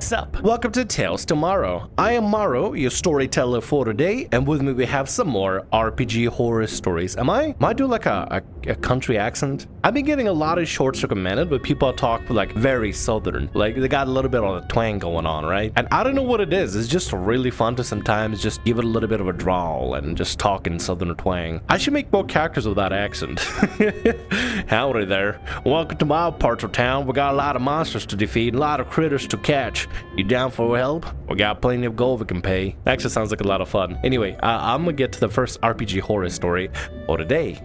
Sup? Welcome to Tales Tomorrow. I am Morrow, your storyteller for today, and with me we have some more RPG horror stories. Am I doing like a country accent? I've been getting a lot of shorts recommended, but people talk like very southern, like they got a little bit of a twang going on, right? And I don't know what it is. It's just really fun to sometimes just give it a little bit of a drawl and just talk in southern twang. I should make more characters with that accent. Howdy there. Welcome to my part of town. We got a lot of monsters to defeat, a lot of critters to catch. You down for help? We got plenty of gold we can pay. Actually sounds like a lot of fun. Anyway, I'm gonna get to the first RPG horror story for today.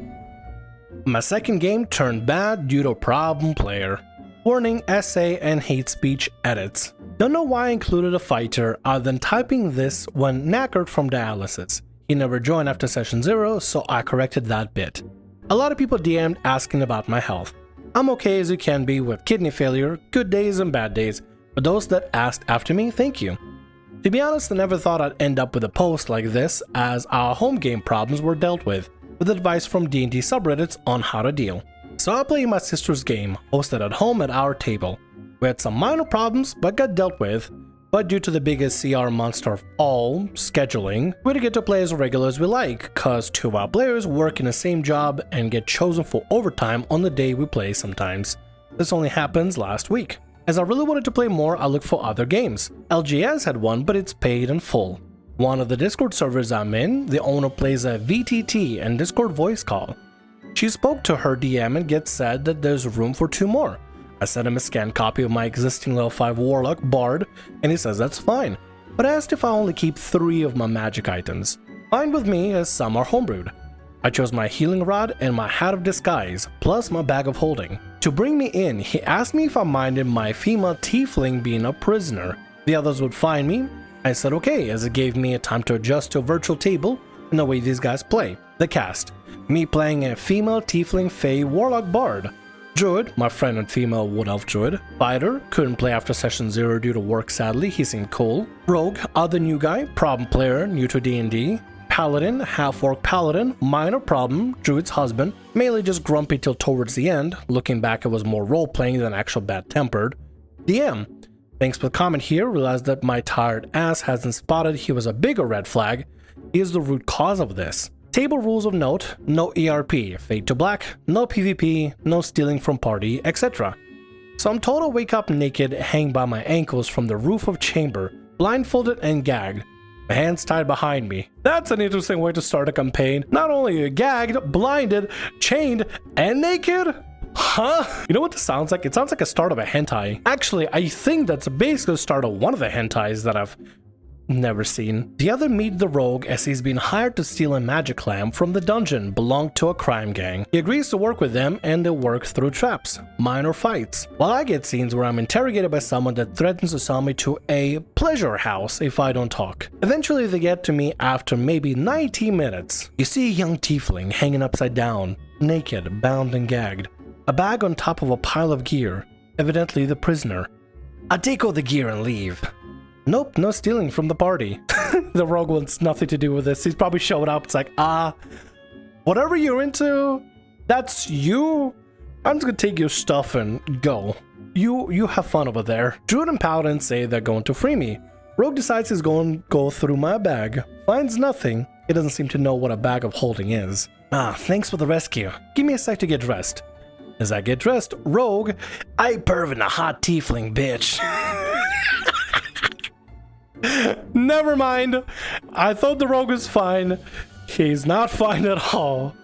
My second game turned bad due to a problem player. Warning, essay and hate speech edits. Don't know why I included a fighter other than typing this when knackered from dialysis. He never joined after session 0, so I corrected that bit. A lot of people DM'd asking about my health. I'm okay as you can be with kidney failure, good days and bad days. For those that asked after me, thank you. To be honest, I never thought I'd end up with a post like this, as our home game problems were dealt with advice from D&D subreddits on how to deal. So I played my sister's game, hosted at home at our table. We had some minor problems, but got dealt with. But due to the biggest CR monster of all, scheduling, we didn't get to play as regular as we like, cause 2 of our players work in the same job and get chosen for overtime on the day we play sometimes. This only happens last week. As I really wanted to play more, I looked for other games. LGS had one, but it's paid in full. One of the Discord servers I'm in, the owner plays a VTT and Discord voice call. She spoke to her DM and gets said that there's room for 2 more. I sent him a scanned copy of my existing level 5 Warlock Bard, and he says that's fine, but asked if I only keep 3 of my magic items. Fine with me, as some are homebrewed. I chose my healing rod and my hat of disguise, plus my bag of holding. To bring me in, he asked me if I minded my female tiefling being a prisoner. The others would find me. I said okay, as it gave me a time to adjust to a virtual table and the way these guys play. The cast. Me playing a female tiefling fae warlock bard. Druid, my friend and female wood elf druid. Fighter, couldn't play after session 0 due to work sadly, he seemed cool. Rogue, other new guy, problem player, new to D&D. Paladin, half-orc paladin, minor problem, druid's husband, mainly just grumpy till towards the end. Looking back, it was more role-playing than actual bad-tempered. DM, thanks for the comment here, realized that my tired ass hasn't spotted he was a bigger red flag. He is the root cause of this. Table rules of note, no ERP, fade to black, no PvP, no stealing from party, etc. So I'm told to wake up naked, hang by my ankles from the roof of chamber, blindfolded and gagged. My hands tied behind me. That's an interesting way to start a campaign. Not only are you gagged, blinded, chained, and naked? Huh? You know what this sounds like? It sounds like a start of a hentai. Actually, I think that's basically the start of one of the hentais that I've never seen. The other meet the rogue as he's been hired to steal a magic lamp from the dungeon belonged to a crime gang. He agrees to work with them and they work through traps, minor fights, while I get scenes where I'm interrogated by someone that threatens to sell me to a pleasure house if I don't talk. Eventually they get to me after maybe 90 minutes. You see a young tiefling hanging upside down, naked, bound and gagged. A bag on top of a pile of gear, evidently the prisoner. I take all the gear and leave. Nope, no stealing from the party. The rogue wants nothing to do with this. He's probably showed up. It's like, whatever you're into, that's you. I'm just gonna take your stuff and go. You have fun over there. Druid and Paladin say they're going to free me. Rogue decides he's going to go through my bag. Finds nothing. He doesn't seem to know what a bag of holding is. Thanks for the rescue. Give me a sec to get dressed. As I get dressed, Rogue, I pervin a hot tiefling, bitch. Never mind. I thought the rogue was fine. He's not fine at all.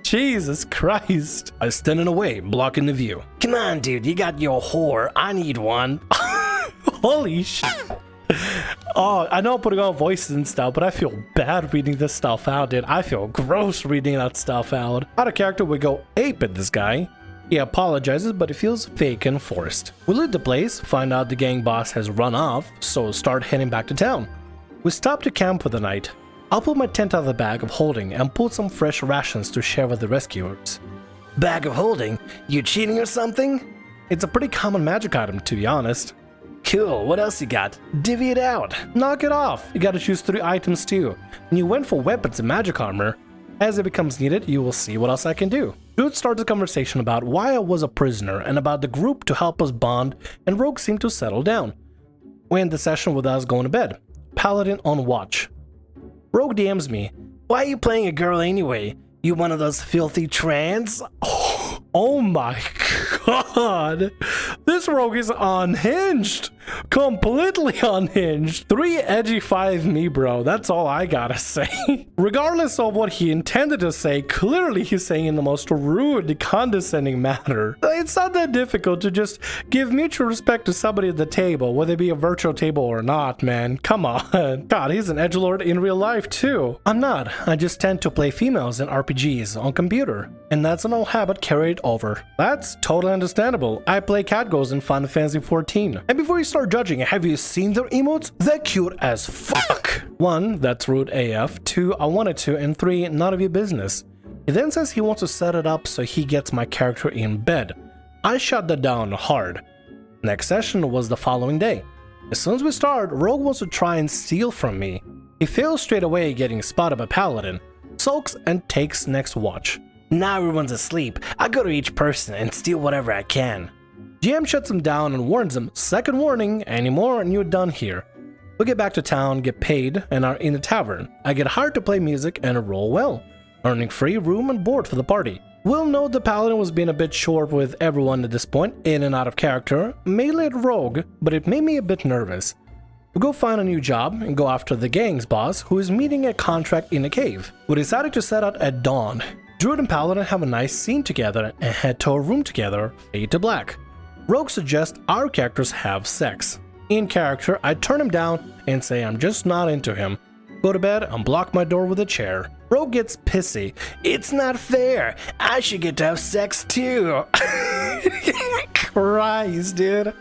Jesus Christ. I stand in the way, blocking the view. Come on, dude. You got your whore. I need one. Holy shit. Oh, I know I'm putting on voices and stuff, but I feel bad reading this stuff out, dude. I feel gross reading that stuff out. Out of character, we go ape at this guy. He apologizes, but it feels fake and forced. We loot the place, find out the gang boss has run off, so start heading back to town. We stop to camp for the night. I'll pull my tent out of the bag of holding and pull some fresh rations to share with the rescuers. Bag of holding? You cheating or something? It's a pretty common magic item, to be honest. Cool, what else you got? Divvy it out. Knock it off. You gotta choose 3 items too. And you went for weapons and magic armor. As it becomes needed, you will see what else I can do. Dude starts a conversation about why I was a prisoner and about the group to help us bond, and Rogue seemed to settle down. We end the session with us going to bed. Paladin on watch. Rogue DMs me, "Why are you playing a girl anyway? You one of those filthy trans?" Oh my god. This rogue is unhinged. Completely unhinged. 3 edgy 5 me, bro. That's all I gotta say. Regardless of what he intended to say, clearly he's saying in the most rude, condescending manner. It's not that difficult to just give mutual respect to somebody at the table, whether it be a virtual table or not, man. Come on. God, he's an edgelord in real life too. I'm not. I just tend to play females in RPGs on computer. And that's an old habit carried over. That's totally understandable. I play catgirls in Final Fantasy XIV. And before you start judging, have you seen their emotes? They're cute as fuck. 1, that's rude AF. 2, I wanted to. And 3, none of your business. He then says he wants to set it up so he gets my character in bed. I shut that down hard. Next session was the following day. As soon as we start, Rogue wants to try and steal from me. He fails straight away, getting spotted by Paladin, sulks and takes next watch. Now everyone's asleep. I go to each person and steal whatever I can. GM shuts him down and warns him, second warning, any more and you're done here. We get back to town, get paid, and are in the tavern. I get hired to play music and roll well, earning free room and board for the party. We'll note the Paladin was being a bit short with everyone at this point, in and out of character, mainly at Rogue, but it made me a bit nervous. We go find a new job and go after the gang's boss, who is meeting a contract in a cave. We decided to set out at dawn. Druid and Paladin have a nice scene together and head to a room together, fade to black. Rogue suggests our characters have sex. In character, I turn him down and say I'm just not into him. Go to bed and block my door with a chair. Rogue gets pissy. It's not fair. I should get to have sex too. Christ, dude.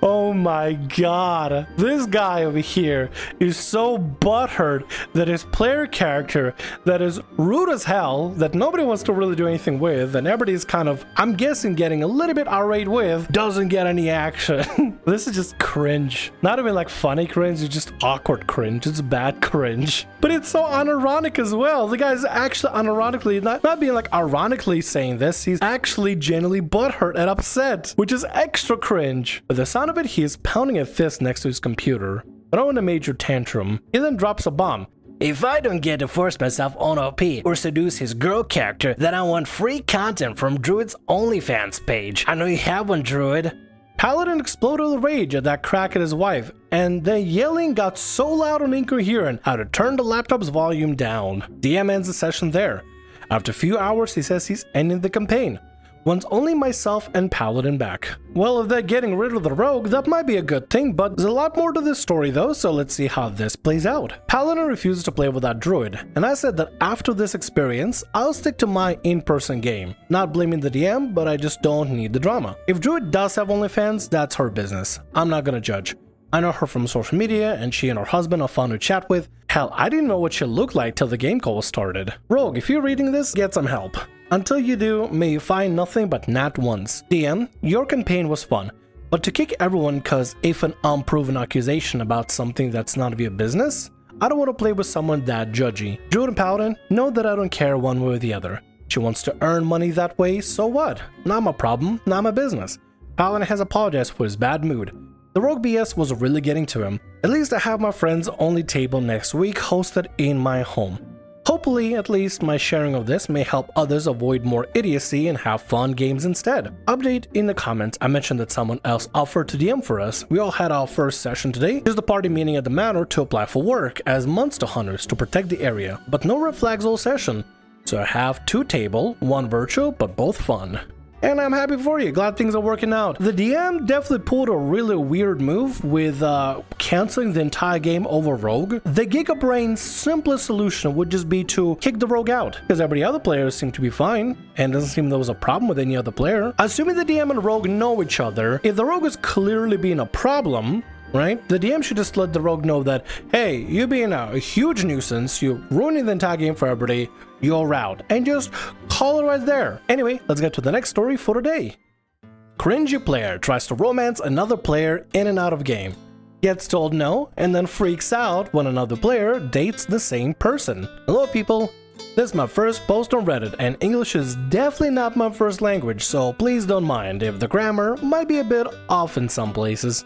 Oh my god. This guy over here is so butthurt that his player character that is rude as hell, that nobody wants to really do anything with, and everybody's kind of, I'm guessing, getting a little bit irate with, doesn't get any action. This is just cringe. Not even like funny cringe, it's just awkward cringe. It's bad cringe. But it's so unironic as well. The guy's actually unironically, not being like ironically saying this, he's actually genuinely butthurt and upset, which is extra cringe. With the sound of it, he is pounding a fist next to his computer, throwing a major tantrum. He then drops a bomb. If I don't get to force myself on OP or seduce his girl character, then I want free content from Druid's OnlyFans page. I know you have one, Druid. Paladin exploded with rage at that crack at his wife, and the yelling got so loud and incoherent I had to turn the laptop's volume down. DM ends the session there. After a few hours, he says he's ending the campaign. Wants only myself and Paladin back. Well, if they're getting rid of the rogue, that might be a good thing, but there's a lot more to this story though, so let's see how this plays out. Paladin refuses to play with that druid, and I said that after this experience, I'll stick to my in-person game. Not blaming the DM, but I just don't need the drama. If Druid does have OnlyFans, that's her business. I'm not gonna judge. I know her from social media, and she and her husband are fun to chat with. Hell, I didn't know what she looked like till the game call started. Rogue, if you're reading this, get some help. Until you do, may you find nothing but nat ones. DM, your campaign was fun, but to kick everyone cause if an unproven accusation about something that's none of your business? I don't want to play with someone that judgy. Druid and Paladin, know that I don't care one way or the other. She wants to earn money that way, so what? Not my problem, not my business. Paladin has apologized for his bad mood. The rogue BS was really getting to him. At least I have my friend's only table next week hosted in my home. Hopefully, at least my sharing of this may help others avoid more idiocy and have fun games instead. Update in the comments, I mentioned that someone else offered to DM for us. We all had our first session today. Here's the party meeting at the manor to apply for work as monster hunters to protect the area, but no red flags all session. So I have 2 table, 1 virtual, but both fun. And I'm happy for you, glad things are working out. The DM definitely pulled a really weird move with canceling the entire game over Rogue. The Gigabrain's simplest solution would just be to kick the Rogue out, because every other players seem to be fine, and doesn't seem there was a problem with any other player. Assuming the DM and Rogue know each other, if the Rogue is clearly being a problem, right? The DM should just let the rogue know that, hey, you're being a huge nuisance, you're ruining the entire game for everybody, you're out, and just call it right there. Anyway, let's get to the next story for today. Cringy player tries to romance another player in and out of game. Gets told no, and then freaks out when another player dates the same person. Hello people, this is my first post on Reddit, and English is definitely not my first language, so please don't mind if the grammar might be a bit off in some places.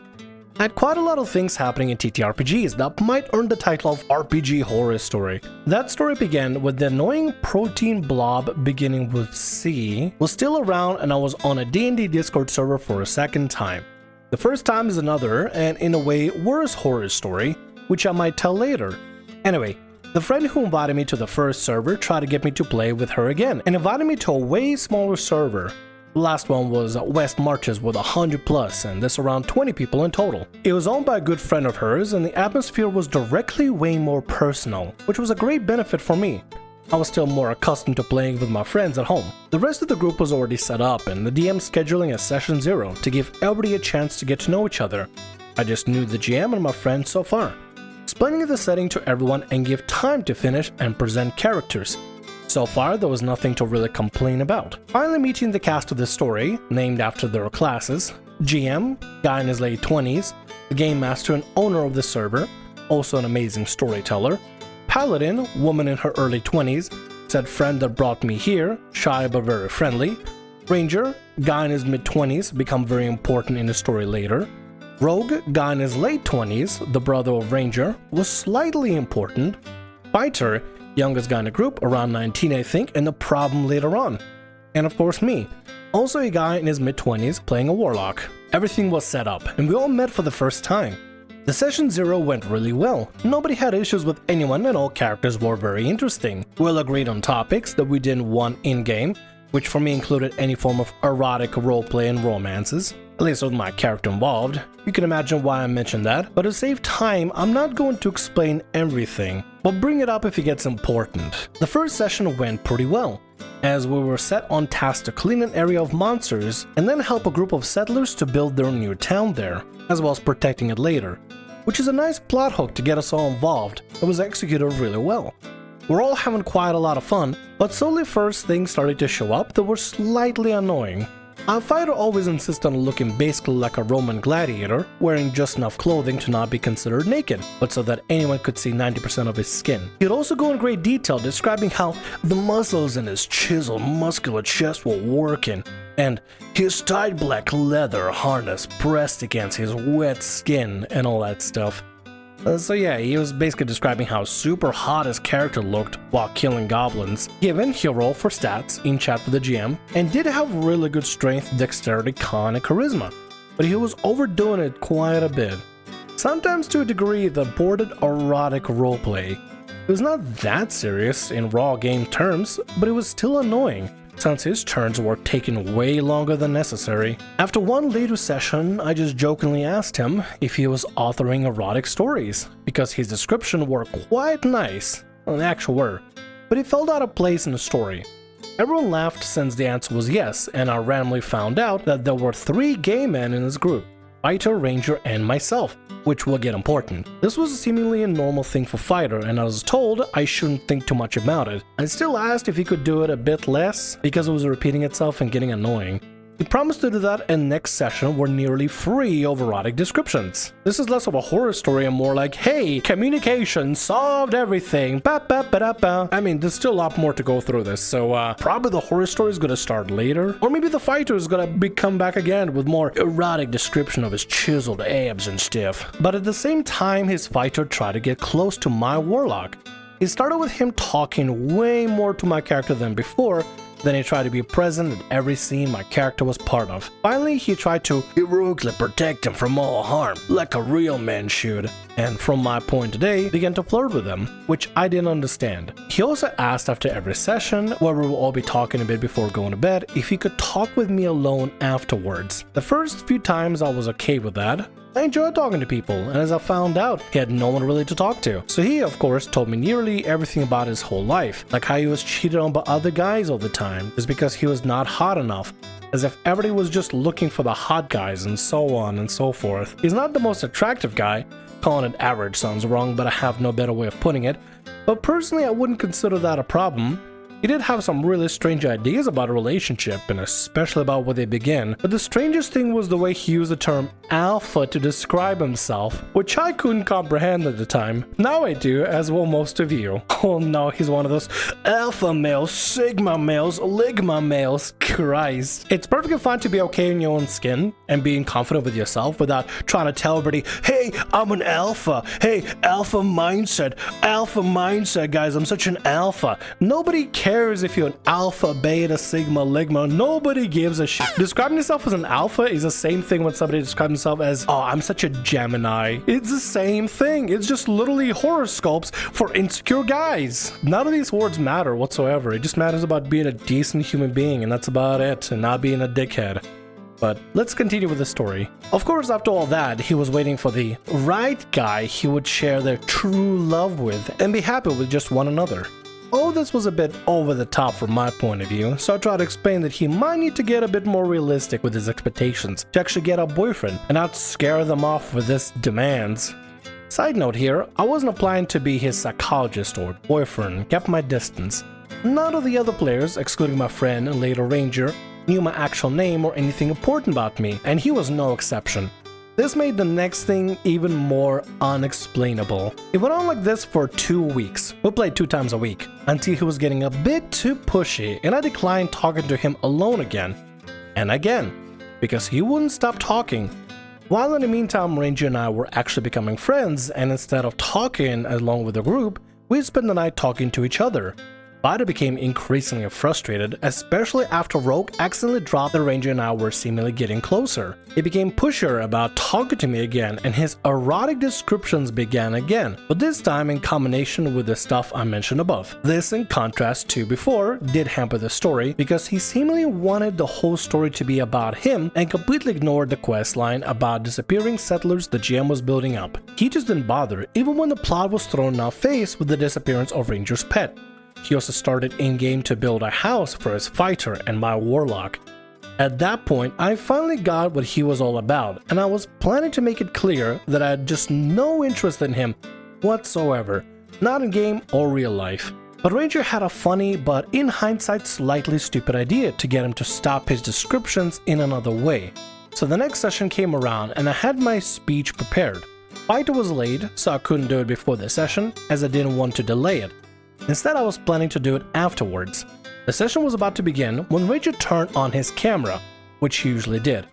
I had quite a lot of things happening in TTRPGs that might earn the title of RPG horror story. That story began with the annoying protein blob beginning with C was still around, and I was on a D&D Discord server for a second time. The first time is another, and in a way worse horror story, which I might tell later. Anyway, the friend who invited me to the first server tried to get me to play with her again, and invited me to a way smaller server. The last one was West Marches with 100 plus, and this around 20 people in total. It was owned by a good friend of hers, and the atmosphere was directly way more personal, which was a great benefit for me. I was still more accustomed to playing with my friends at home. The rest of the group was already set up, and the DM scheduling a session 0 to give everybody a chance to get to know each other. I just knew the GM and my friends so far. Explaining the setting to everyone and give time to finish and present characters. So far, there was nothing to really complain about. Finally meeting the cast of the story, named after their classes: GM, guy in his late 20s, the game master and owner of the server, also an amazing storyteller, Paladin, woman in her early 20s, said friend that brought me here, shy but very friendly, Ranger, guy in his mid-20s, become very important in the story later, Rogue, guy in his late 20s, the brother of Ranger, was slightly important, Fighter, youngest guy in the group, around 19 I think, and the problem later on. And of course me, also a guy in his mid-20s playing a warlock. Everything was set up, and we all met for the first time. The session 0 went really well. Nobody had issues with anyone, and all characters were very interesting. We all agreed on topics that we didn't want in-game, which for me included any form of erotic roleplay and romances, at least with my character involved. You can imagine why I mentioned that, but to save time, I'm not going to explain everything, but bring it up if it gets important. The first session went pretty well, as we were set on task to clean an area of monsters and then help a group of settlers to build their new town there, as well as protecting it later, which is a nice plot hook to get us all involved. It was executed really well. We're all having quite a lot of fun, but slowly first things started to show up that were slightly annoying. Our fighter always insisted on looking basically like a Roman gladiator, wearing just enough clothing to not be considered naked, but so that anyone could see 90% of his skin. He'd also go in great detail describing how the muscles in his chiseled muscular chest were working, and his tight black leather harness pressed against his wet skin and all that stuff. So yeah, he was basically describing how super hot his character looked while killing goblins. Given, he rolled for stats in chat with the GM, and did have really good strength, dexterity, con, and charisma, but he was overdoing it quite a bit. Sometimes to a degree that bordered erotic roleplay. It was not that serious in raw game terms, but it was still annoying, since his turns were taking way longer than necessary. After one later session, I just jokingly asked him if he was authoring erotic stories, because his description were quite nice, well, they actually were, but it felt out of place in the story. Everyone laughed since the answer was yes, and I randomly found out that there were 3 gay men in his group: Fighter, Ranger, and myself, which will get important. This was seemingly a normal thing for Fighter, and I was told I shouldn't think too much about it. I still asked if he could do it a bit less, because it was repeating itself and getting annoying. He promised to do that, and next session were nearly free of erotic descriptions. This is less of a horror story and more like, hey, communication solved everything, ba ba ba da ba. I mean, there's still a lot more to go through this, so probably the horror story is gonna start later, or maybe the fighter is gonna come back again with more erotic description of his chiseled abs and stuff. But at the same time, his fighter tried to get close to my warlock. It started with him talking way more to my character than before. Then he tried to be present in every scene my character was part of. Finally, he tried to heroically protect him from all harm, like a real man should, and from my point today, began to flirt with him, which I didn't understand. He also asked after every session, where we will all be talking a bit before going to bed, if he could talk with me alone afterwards. The first few times I was okay with that. I enjoyed talking to people, and as I found out, he had no one really to talk to. So he, of course, told me nearly everything about his whole life, like how he was cheated on by other guys all the time, just because he was not hot enough, as if everybody was just looking for the hot guys and so on and so forth. He's not the most attractive guy, calling it average sounds wrong, but I have no better way of putting it, but personally I wouldn't consider that a problem. He did have some really strange ideas about a relationship, and especially about where they begin, but the strangest thing was the way he used the term alpha to describe himself, which I couldn't comprehend at the time. Now I do, as will most of you. Oh no, he's one of those alpha males, sigma males, ligma males. Christ. It's perfectly fine to be okay in your own skin and being confident with yourself without trying to tell everybody, hey, I'm an alpha. Hey, alpha mindset, guys, I'm such an alpha. Nobody cares if you're an alpha, beta, sigma, ligma. Nobody gives a shit. Describing yourself as an alpha is the same thing when somebody describes himself as, oh, I'm such a Gemini. It's the same thing. It's just literally horoscopes for insecure guys. None of these words matter whatsoever. It just matters about being a decent human being, and that's about it, and not being a dickhead. But let's continue with the story. Of course, after all that, he was waiting for the right guy he would share their true love with and be happy with just one another. Oh, this was a bit over the top from my point of view, so I tried to explain that he might need to get a bit more realistic with his expectations to actually get a boyfriend and not scare them off with his demands. Side note here, I wasn't applying to be his psychologist or boyfriend, kept my distance. None of the other players, excluding my friend and later Ranger, knew my actual name or anything important about me, and he was no exception. This made the next thing even more unexplainable. It went on like this for 2 weeks. We played 2 times a week, until he was getting a bit too pushy and I declined talking to him alone again. And again, because he wouldn't stop talking. While in the meantime, Ranger and I were actually becoming friends, and instead of talking along with the group, we'd spend the night talking to each other. But I became increasingly frustrated, especially after Rogue accidentally dropped the Ranger and I were seemingly getting closer. He became pushier about talking to me again, and his erotic descriptions began again, but this time in combination with the stuff I mentioned above. This, in contrast to before, did hamper the story because he seemingly wanted the whole story to be about him and completely ignored the quest line about disappearing settlers the GM was building up. He just didn't bother, even when the plot was thrown in our face with the disappearance of Ranger's pet. He also started in-game to build a house for his fighter and my warlock. At that point, I finally got what he was all about, and I was planning to make it clear that I had just no interest in him whatsoever, not in game or real life. But Ranger had a funny, but in hindsight slightly stupid idea to get him to stop his descriptions in another way. So the next session came around and I had my speech prepared. Fighter was late, so I couldn't do it before the session, as I didn't want to delay it. Instead, I was planning to do it afterwards. The session was about to begin when Ranger turned on his camera, which he usually did.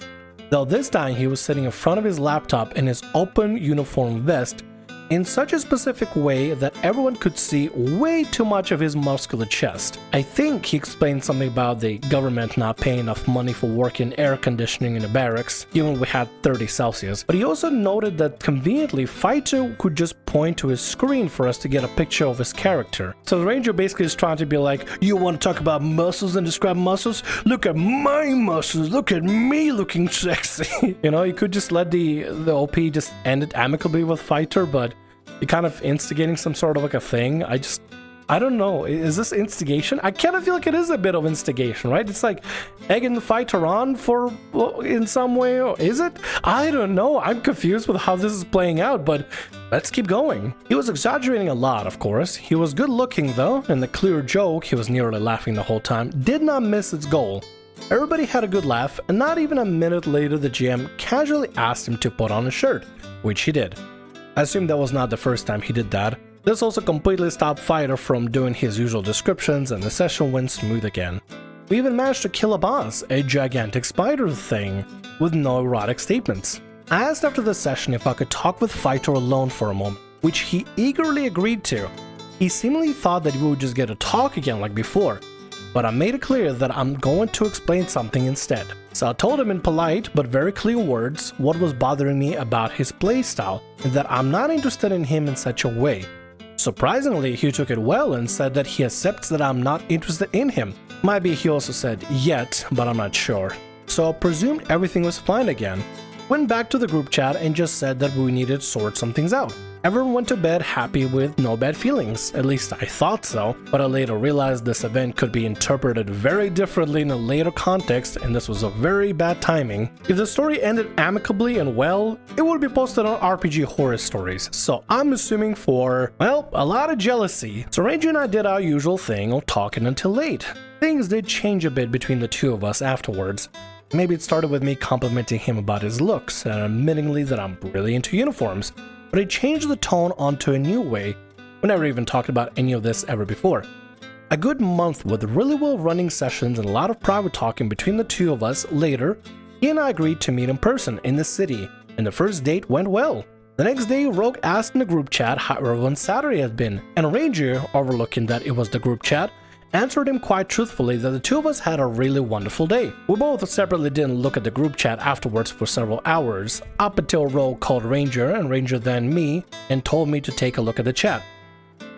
Though this time he was sitting in front of his laptop in his open uniform vest in such a specific way that everyone could see way too much of his muscular chest. I think he explained something about the government not paying enough money for working air conditioning in the barracks, even when we had 30 Celsius. But he also noted that conveniently Fighter could just point to his screen for us to get a picture of his character. So the Ranger basically is trying to be like, you want to talk about muscles and describe muscles? Look at my muscles, look at me looking sexy. You know, you could just let the OP just end it amicably with Fighter, but you're kind of instigating some sort of like a thing. I don't know. Is this instigation? I kind of feel like it is a bit of instigation, right? It's like egging the fighter on for in some way, or is it? I don't know. I'm confused with how this is playing out, but let's keep going. He was exaggerating a lot, of course. He was good looking though, and the clear joke, he was nearly laughing the whole time, did not miss its goal. Everybody had a good laugh, and not even a minute later the GM casually asked him to put on a shirt, which he did. I assume that was not the first time he did that. This also completely stopped Fighter from doing his usual descriptions, and the session went smooth again. We even managed to kill a boss, a gigantic spider thing, with no erotic statements. I asked after the session if I could talk with Fighter alone for a moment, which he eagerly agreed to. He seemingly thought that we would just get to talk again like before, but I made it clear that I'm going to explain something instead. So I told him in polite but very clear words what was bothering me about his playstyle, and that I'm not interested in him in such a way. Surprisingly, he took it well and said that he accepts that I'm not interested in him. Might be he also said yet, but I'm not sure. So I presumed everything was fine again. Went back to the group chat and just said that we needed to sort some things out. Everyone went to bed happy with no bad feelings, at least I thought so, but I later realized this event could be interpreted very differently in a later context, and this was a very bad timing. If the story ended amicably and well, it would be posted on RPG Horror Stories, so I'm assuming for, well, a lot of jealousy. So Ranger and I did our usual thing of talking until late. Things did change a bit between the two of us afterwards. Maybe it started with me complimenting him about his looks and admittingly that I'm really into uniforms, but it changed the tone onto a new way. We never even talked about any of this ever before. A good month with really well running sessions and a lot of private talking between the two of us later, he and I agreed to meet in person in the city, and the first date went well. The next day, Rogue asked in the group chat how everyone's Saturday had been, and Ranger, overlooking that it was the group chat, answered him quite truthfully that the two of us had a really wonderful day. We both separately didn't look at the group chat afterwards for several hours, up until Rogue called Ranger and Ranger then me and told me to take a look at the chat.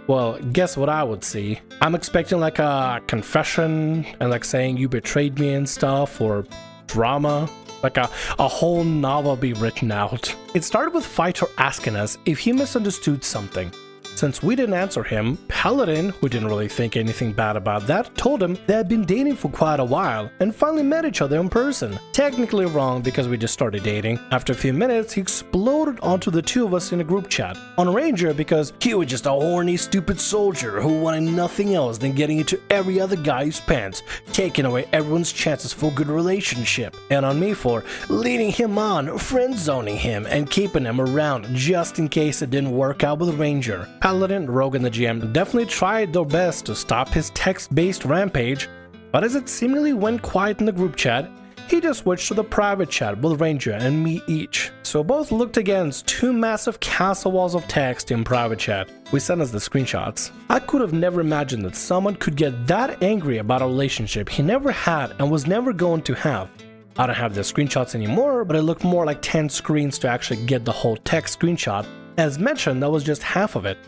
Well, guess what I would see? I'm expecting like a confession and like saying you betrayed me and stuff, or drama, like a whole novel be written out. It started with Fighter asking us if he misunderstood something. Since we didn't answer him, Paladin, who didn't really think anything bad about that, told him they had been dating for quite a while and finally met each other in person. Technically wrong because we just started dating. After a few minutes, he exploded onto the two of us in a group chat. On Ranger because he was just a horny, stupid soldier who wanted nothing else than getting into every other guy's pants, taking away everyone's chances for a good relationship. And on me for leading him on, friend-zoning him, and keeping him around just in case it didn't work out with Ranger. Paladin, Rogue, and the GM definitely tried their best to stop his text-based rampage, but as it seemingly went quiet in the group chat, he just switched to the private chat with Ranger and me each. So both looked against two massive castle walls of text in private chat. We sent us the screenshots. I could have never imagined that someone could get that angry about a relationship he never had and was never going to have. I don't have the screenshots anymore, but it looked more like 10 screens to actually get the whole text screenshot. As mentioned, that was just half of it.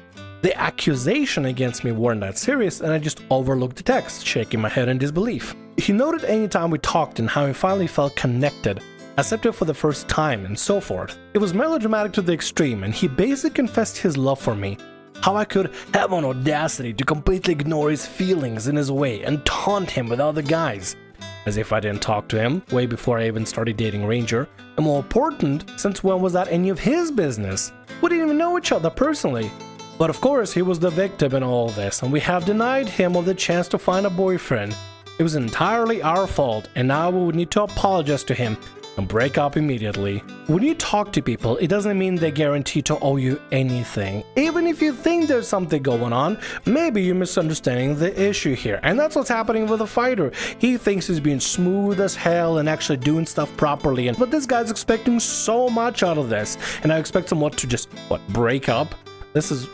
The accusation against me weren't that serious, and I just overlooked the text, shaking my head in disbelief. He noted anytime we talked and how he finally felt connected, accepted for the first time, and so forth. It was melodramatic to the extreme, and he basically confessed his love for me. How I could have an audacity to completely ignore his feelings in his way and taunt him with other guys. As if I didn't talk to him way before I even started dating Ranger. And more important, since when was that any of his business? We didn't even know each other personally. But of course, he was the victim in all this, and we have denied him of the chance to find a boyfriend. It was entirely our fault, and now we would need to apologize to him and break up immediately. When you talk to people, it doesn't mean they guarantee to owe you anything. Even if you think there's something going on, maybe you're misunderstanding the issue here. And that's what's happening with the fighter. He thinks he's being smooth as hell and actually doing stuff properly. But this guy's expecting so much out of this. And I expect someone to just, break up? This is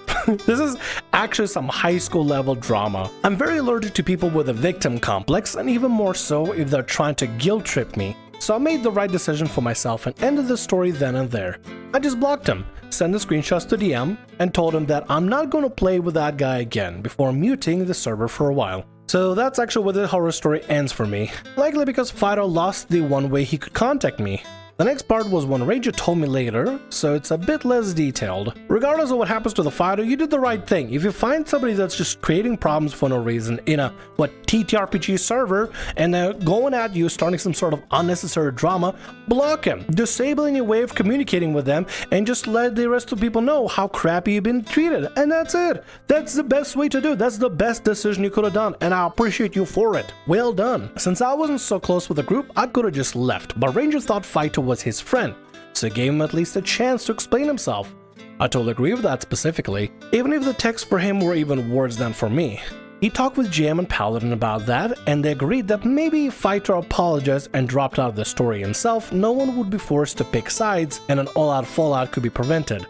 this is actually some high school level drama. I'm very allergic to people with a victim complex, and even more so if they're trying to guilt trip me. So I made the right decision for myself and ended the story then and there. I just blocked him, sent the screenshots to DM, and told him that I'm not going to play with that guy again before muting the server for a while. So that's actually where the horror story ends for me. Likely because Fido lost the one way he could contact me. The next part was when Ranger told me later, so it's a bit less detailed. Regardless of what happens to the fighter, you did the right thing. If you find somebody that's just creating problems for no reason in a, TTRPG server, and they're going at you, starting some sort of unnecessary drama, block him. Disable any way of communicating with them, and just let the rest of people know how crappy you've been treated. And that's it. That's the best way to do it. That's the best decision you could have done, and I appreciate you for it. Well done. Since I wasn't so close with the group, I could have just left, but Ranger thought Fighter was his friend, so it gave him at least a chance to explain himself. I totally agree with that specifically, even if the text for him were even worse than for me. He talked with GM and Paladin about that, and they agreed that maybe if Fighter apologized and dropped out of the story himself, no one would be forced to pick sides and an all-out fallout could be prevented.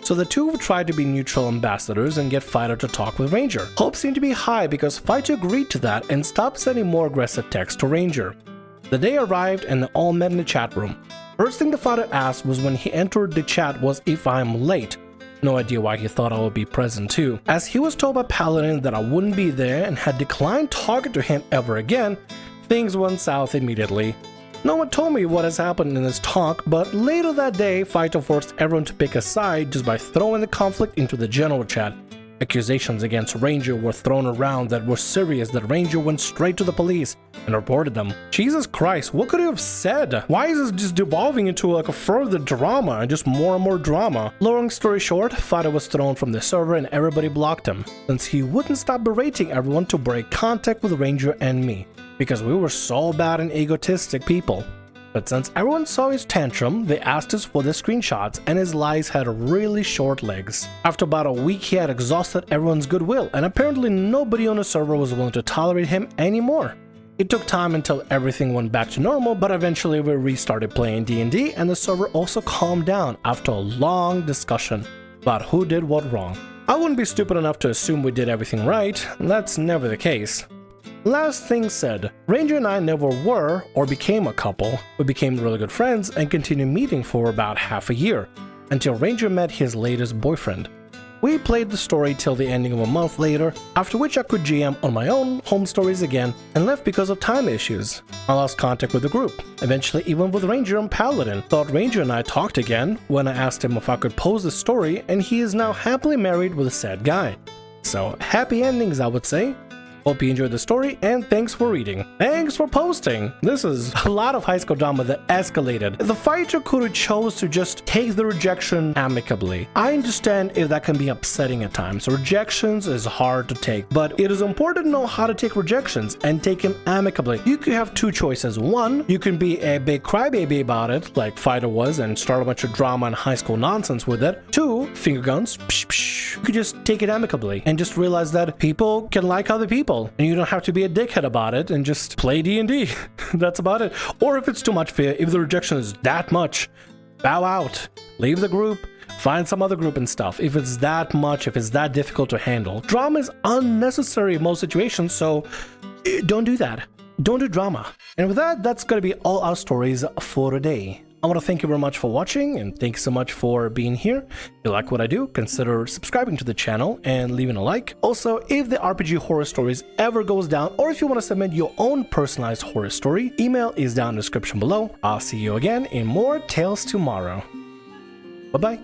So the two would try to be neutral ambassadors and get Fighter to talk with Ranger. Hopes seemed to be high because Fighter agreed to that and stopped sending more aggressive text to Ranger. The day arrived and they all met in the chat room. First thing the Fighter asked was when he entered the chat was if I'm late. No idea why he thought I would be present too. As he was told by Paladin that I wouldn't be there and had declined talking to him ever again, things went south immediately. No one told me what has happened in this talk, but later that day, Fighter forced everyone to pick a side just by throwing the conflict into the general chat. Accusations against Ranger were thrown around that were serious that Ranger went straight to the police and reported them. Jesus Christ, what could he have said? Why is this just devolving into like a further drama and just more and more drama? Long story short, Fighter was thrown from the server and everybody blocked him, since he wouldn't stop berating everyone to break contact with Ranger and me, because we were so bad and egotistic people. But since everyone saw his tantrum, they asked us for the screenshots, and his lies had really short legs. After about a week, he had exhausted everyone's goodwill, and apparently nobody on the server was willing to tolerate him anymore. It took time until everything went back to normal, but eventually we restarted playing D&D, and the server also calmed down after a long discussion about who did what wrong. I wouldn't be stupid enough to assume we did everything right. That's never the case. Last thing said, Ranger and I never were or became a couple. We became really good friends and continued meeting for about half a year, until Ranger met his latest boyfriend. We played the story till the ending of a month later, after which I could GM on my own home stories again and left because of time issues. I lost contact with the group, eventually even with Ranger and Paladin. Thought Ranger and I talked again when I asked him if I could pose the story, and he is now happily married with a sad guy. So happy endings, I would say. Hope you enjoyed the story, and thanks for reading. Thanks for posting! This is a lot of high school drama that escalated. The fighter could have chose to just take the rejection amicably. I understand if that can be upsetting at times. Rejections is hard to take, but it is important to know how to take rejections and take them amicably. You could have two choices. One, you can be a big crybaby about it, like Fighter was, and start a bunch of drama and high school nonsense with it. Two, finger guns. Psh, psh. You could just take it amicably and just realize that people can like other people. And you don't have to be a dickhead about it and just play D&D. That's about it. Or if it's too much for you, if the rejection is that much, bow out, leave the group, find some other group and stuff. If it's that much, if it's that difficult to handle. Drama is unnecessary in most situations, so don't do that. Don't do drama. And with that, that's going to be all our stories for today. I want to thank you very much for watching, and thanks so much for being here. If you like what I do, consider subscribing to the channel and leaving a like. Also, if the RPG Horror Stories ever goes down, or if you want to submit your own personalized horror story, email is down in the description below. I'll see you again in more Tales Tomorrow. Bye-bye.